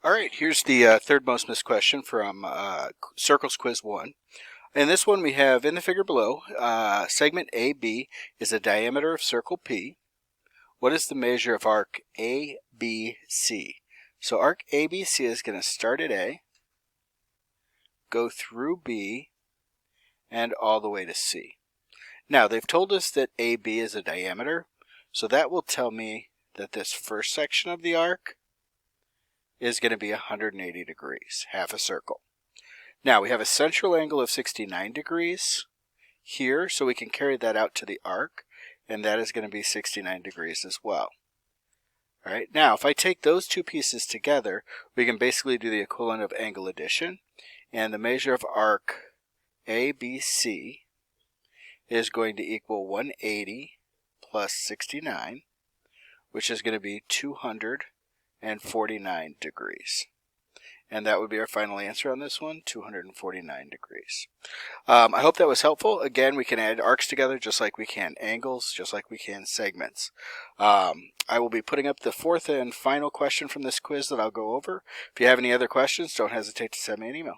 All right, here's the third most missed question from Circles Quiz 1. In this one we have, in the figure below, segment AB is the diameter of circle P. What is the measure of arc ABC? So arc ABC is going to start at A, go through B, and all the way to C. Now, they've told us that AB is a diameter, so that will tell me that this first section of the arc is going to be 180 degrees, half a circle. Now, we have a central angle of 69 degrees here, so we can carry that out to the arc, and that is going to be 69 degrees as well. All right, now, if I take those two pieces together, we can basically do the equivalent of angle addition, and the measure of arc ABC is going to equal 180 plus 69, which is going to be 249 degrees. And that would be our final answer on this one, 249 degrees. I hope that was helpful. Again, we can add arcs together just like we can angles, just like we can segments. I will be putting up the fourth and final question from this quiz that I'll go over. If you have any other questions, don't hesitate to send me an email.